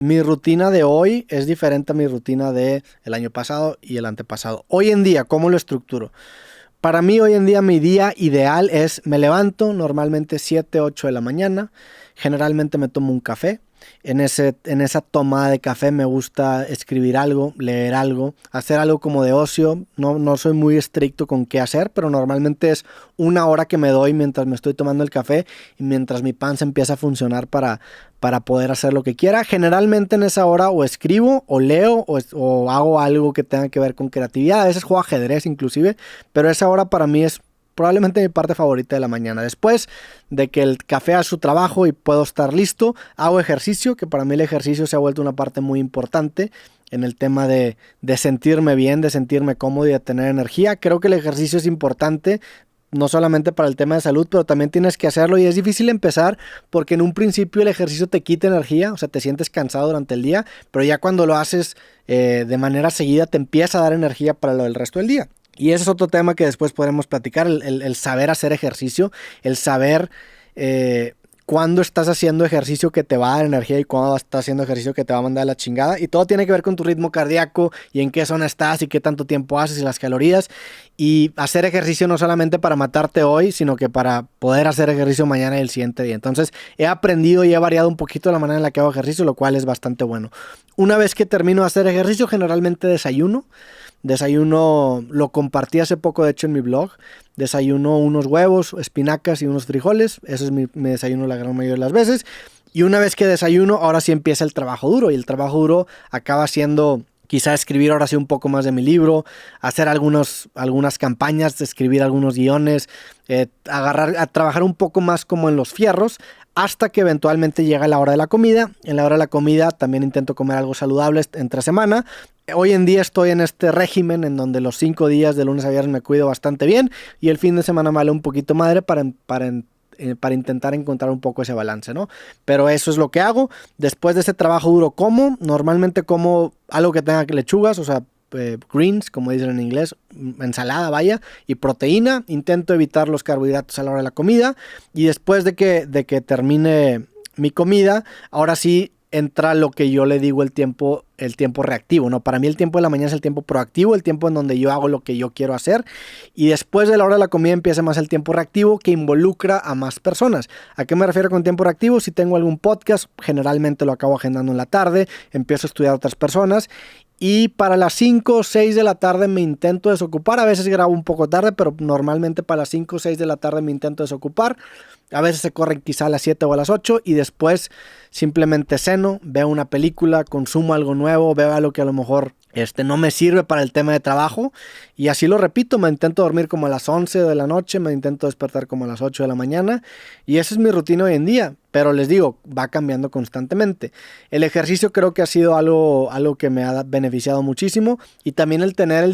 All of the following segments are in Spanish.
Mi rutina de hoy es diferente a mi rutina de el año pasado y el antepasado. Hoy en día, ¿cómo lo estructuro? Para mí hoy en día mi día ideal es, me levanto normalmente 7, 8 de la mañana, generalmente me tomo un café, en esa tomada de café me gusta escribir algo, leer algo, hacer algo como de ocio, no soy muy estricto con qué hacer, pero normalmente es una hora que me doy mientras me estoy tomando el café y mientras mi panza empieza a funcionar para poder hacer lo que quiera. Generalmente en esa hora o escribo o leo o hago algo que tenga que ver con creatividad, a veces juego ajedrez inclusive, pero esa hora para mí es probablemente mi parte favorita de la mañana. Después de que el café haga su trabajo y puedo estar listo, hago ejercicio, que para mí el ejercicio se ha vuelto una parte muy importante en el tema de sentirme bien, de sentirme cómodo y de tener energía. Creo que el ejercicio es importante, no solamente para el tema de salud, pero también tienes que hacerlo y es difícil empezar porque en un principio el ejercicio te quita energía, o sea, te sientes cansado durante el día, pero ya cuando lo haces de manera seguida te empieza a dar energía para lo del resto del día. Y ese es otro tema que después podremos platicar, el saber hacer ejercicio, el saber cuándo estás haciendo ejercicio que te va a dar energía y cuándo estás haciendo ejercicio que te va a mandar a la chingada. Y todo tiene que ver con tu ritmo cardíaco y en qué zona estás y qué tanto tiempo haces y las calorías. Y hacer ejercicio no solamente para matarte hoy, sino que para poder hacer ejercicio mañana y el siguiente día. Entonces he aprendido y he variado un poquito la manera en la que hago ejercicio, lo cual es bastante bueno. Una vez que termino de hacer ejercicio, generalmente desayuno. Desayuno, lo compartí hace poco de hecho en mi blog. Desayuno unos huevos, espinacas y unos frijoles. Eso es mi desayuno la gran mayoría de las veces. Y una vez que desayuno, ahora sí empieza el trabajo duro. Y el trabajo duro acaba siendo quizá escribir ahora sí un poco más de mi libro, hacer algunas campañas, escribir algunos guiones, a trabajar un poco más como en los fierros, hasta que eventualmente llega la hora de la comida. En la hora de la comida también intento comer algo saludable entre semana. Hoy en día estoy en este régimen en donde los 5 días de lunes a viernes me cuido bastante bien y el fin de semana me vale un poquito madre para intentar encontrar un poco ese balance, ¿no? Pero eso es lo que hago. Después de ese trabajo duro normalmente como algo que tenga lechugas, o sea, greens, como dicen en inglés, ensalada, vaya, y proteína. Intento evitar los carbohidratos a la hora de la comida y después de que termine mi comida, ahora sí entra lo que yo le digo el tiempo reactivo, ¿no? Para mí el tiempo de la mañana es el tiempo proactivo, el tiempo en donde yo hago lo que yo quiero hacer y después de la hora de la comida empieza más el tiempo reactivo que involucra a más personas. ¿A qué me refiero con tiempo reactivo? Si tengo algún podcast, generalmente lo acabo agendando en la tarde, empiezo a estudiar a otras personas y para las 5 o 6 de la tarde me intento desocupar. A veces grabo un poco tarde, pero normalmente para las 5 o 6 de la tarde me intento desocupar. A veces se corren quizá a las 7 o a las 8 y después simplemente ceno, veo una película, consumo algo nuevo, veo algo que a lo mejor no me sirve para el tema de trabajo y así lo repito. Me intento dormir como a las 11 de la noche, me intento despertar como a las 8 de la mañana y esa es mi rutina hoy en día, pero les digo, va cambiando constantemente. El ejercicio creo que ha sido algo que me ha beneficiado muchísimo y también el tener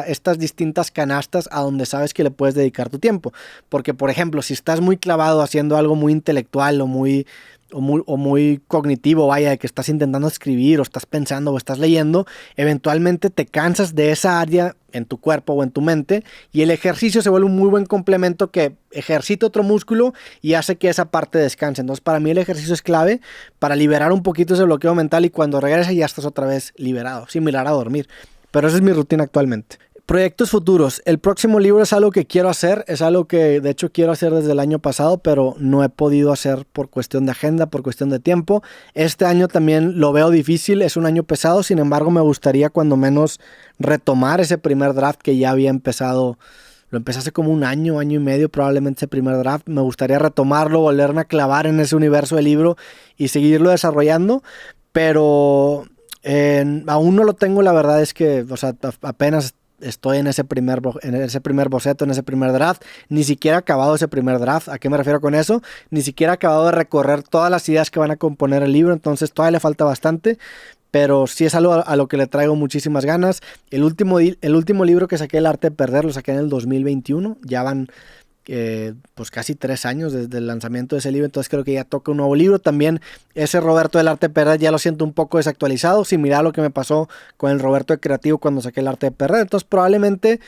estas distintas canastas a donde sabes que le puedes dedicar tu tiempo, porque por ejemplo, si estás muy clavado haciendo algo muy intelectual o muy cognitivo, vaya, de que estás intentando escribir o estás pensando o estás leyendo, eventualmente te cansas de esa área en tu cuerpo o en tu mente y el ejercicio se vuelve un muy buen complemento que ejercita otro músculo y hace que esa parte descanse. Entonces para mí el ejercicio es clave para liberar un poquito ese bloqueo mental y cuando regresas ya estás otra vez liberado, similar a dormir. Pero esa es mi rutina actualmente. Proyectos futuros. El próximo libro es algo que quiero hacer, es algo que de hecho quiero hacer desde el año pasado, pero no he podido hacer por cuestión de agenda, por cuestión de tiempo. Este año también lo veo difícil, es un año pesado, sin embargo me gustaría cuando menos retomar ese primer draft que ya había empezado. Lo empecé hace como un año y medio probablemente ese primer draft. Me gustaría retomarlo, volverme a clavar en ese universo del libro y seguirlo desarrollando, pero aún no lo tengo. La verdad es que, o sea, apenas estoy en ese primer boceto, en ese primer draft. Ni siquiera he acabado ese primer draft. ¿A qué me refiero con eso? Ni siquiera he acabado de recorrer todas las ideas que van a componer el libro, entonces todavía le falta bastante, pero sí es algo a lo que le traigo muchísimas ganas. El último libro que saqué, El arte de perder, lo saqué en el 2021. Ya van pues casi 3 años desde el lanzamiento de ese libro, entonces creo que ya toca un nuevo libro. También ese Roberto del arte de perder ya lo siento un poco desactualizado, similar a lo que me pasó con el Roberto de creativo cuando saqué El arte de perder. Entonces probablemente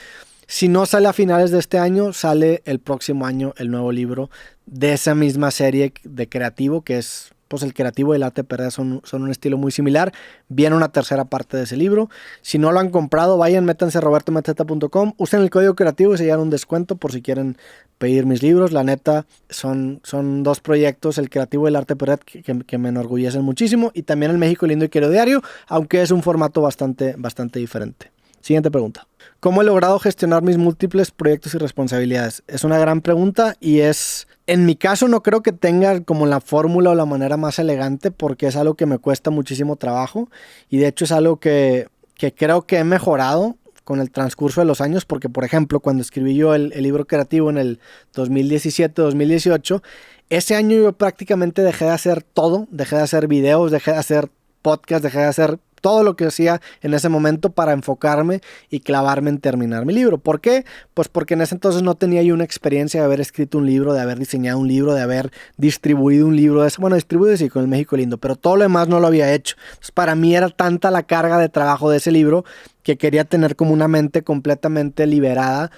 si no sale a finales de este año, sale el próximo año el nuevo libro de esa misma serie de creativo, que es pues El Creativo y el Arte de Perder son un estilo muy similar. Viene una tercera parte de ese libro. Si no lo han comprado, vayan, métanse a robertometeta.com, usen el código creativo y se llevan un descuento por si quieren pedir mis libros. La neta, son dos proyectos, El Creativo y el Arte de Perder, que me enorgullecen muchísimo, y también El México Lindo y Quiero Diario, aunque es un formato bastante diferente. Siguiente pregunta. ¿Cómo he logrado gestionar mis múltiples proyectos y responsabilidades? Es una gran pregunta y en mi caso no creo que tenga como la fórmula o la manera más elegante, porque es algo que me cuesta muchísimo trabajo y de hecho es algo que creo que he mejorado con el transcurso de los años, porque por ejemplo cuando escribí yo el libro creativo en el 2017-2018, ese año yo prácticamente dejé de hacer todo, dejé de hacer videos, dejé de hacer podcast, dejé de hacer todo lo que hacía en ese momento para enfocarme y clavarme en terminar mi libro. ¿Por qué? Pues porque en ese entonces no tenía yo una experiencia de haber escrito un libro, de haber diseñado un libro, de haber distribuido un libro. Bueno, distribuido sí con El México Lindo, pero todo lo demás no lo había hecho. Entonces, para mí era tanta la carga de trabajo de ese libro que quería tener como una mente completamente liberada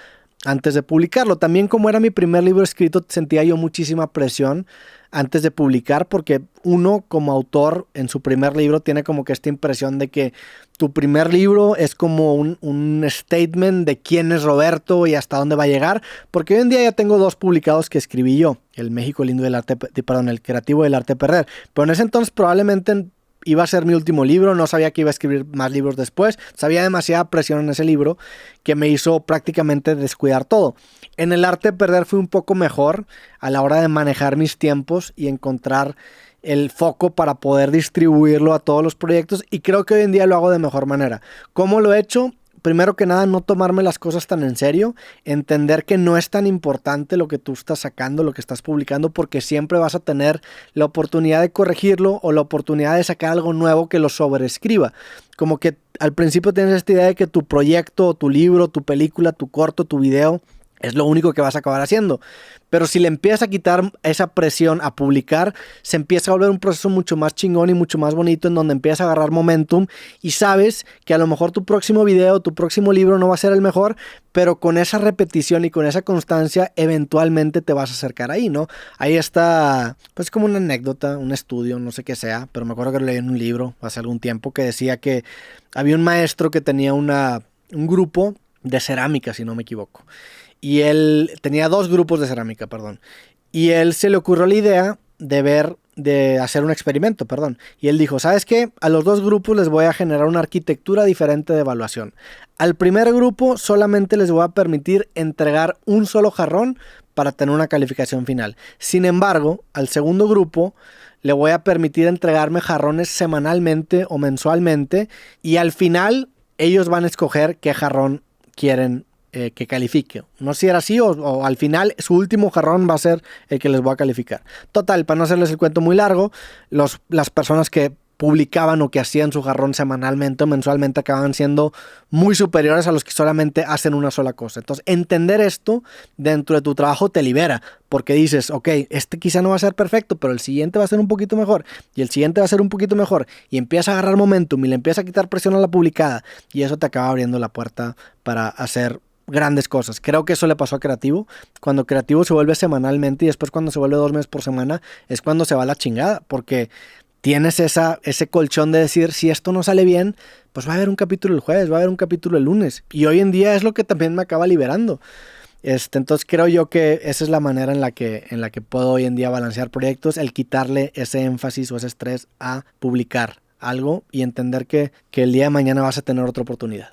antes de publicarlo. También, como era mi primer libro escrito, sentía yo muchísima presión antes de publicar, porque uno como autor en su primer libro tiene como que esta impresión de que tu primer libro es como un statement de quién es Roberto y hasta dónde va a llegar, porque hoy en día ya tengo 2 publicados que escribí yo, El México Lindo y el El Creativo y el Arte de Perder, pero en ese entonces probablemente iba a ser mi último libro, no sabía que iba a escribir más libros después, había demasiada presión en ese libro que me hizo prácticamente descuidar todo. En el Arte de Perder fui un poco mejor a la hora de manejar mis tiempos y encontrar el foco para poder distribuirlo a todos los proyectos, y creo que hoy en día lo hago de mejor manera. ¿Cómo lo he hecho? Primero que nada, no tomarme las cosas tan en serio, entender que no es tan importante lo que tú estás sacando, lo que estás publicando, porque siempre vas a tener la oportunidad de corregirlo o la oportunidad de sacar algo nuevo que lo sobreescriba. Como que al principio tienes esta idea de que tu proyecto, tu libro, tu película, tu corto, tu video es lo único que vas a acabar haciendo. Pero si le empiezas a quitar esa presión a publicar, se empieza a volver un proceso mucho más chingón y mucho más bonito, en donde empiezas a agarrar momentum y sabes que a lo mejor tu próximo video, tu próximo libro no va a ser el mejor, pero con esa repetición y con esa constancia eventualmente te vas a acercar ahí, ¿no? Ahí está, pues como una anécdota, un estudio, no sé qué sea, pero me acuerdo que lo leí en un libro hace algún tiempo que decía que había un maestro que tenía un grupo de cerámica, si no me equivoco. Y él tenía 2 grupos de cerámica, y él se le ocurrió la idea de hacer un experimento, y él dijo, ¿sabes qué? A los 2 grupos les voy a generar una arquitectura diferente de evaluación. Al primer grupo solamente les voy a permitir entregar un solo jarrón para tener una calificación final. Sin embargo, al segundo grupo le voy a permitir entregarme jarrones semanalmente o mensualmente, y al final ellos van a escoger qué jarrón quieren que califique. No sé si era así o al final su último jarrón va a ser el que les voy a calificar. Total, para no hacerles el cuento muy largo, las personas que publicaban o que hacían su jarrón semanalmente o mensualmente acababan siendo muy superiores a los que solamente hacen una sola cosa. Entonces, entender esto dentro de tu trabajo te libera, porque dices, ok, este quizá no va a ser perfecto, pero el siguiente va a ser un poquito mejor, y el siguiente va a ser un poquito mejor, y empieza a agarrar momentum y le empieza a quitar presión a la publicada, y eso te acaba abriendo la puerta para hacer grandes cosas. Creo que eso le pasó a Creativo. Cuando Creativo se vuelve semanalmente y después cuando se vuelve 2 meses por semana es cuando se va la chingada, porque tienes ese colchón de decir, si esto no sale bien, pues va a haber un capítulo el jueves, va a haber un capítulo el lunes, y hoy en día es lo que también me acaba liberando. Entonces creo yo que esa es la manera en la que puedo hoy en día balancear proyectos, el quitarle ese énfasis o ese estrés a publicar algo y entender que el día de mañana vas a tener otra oportunidad.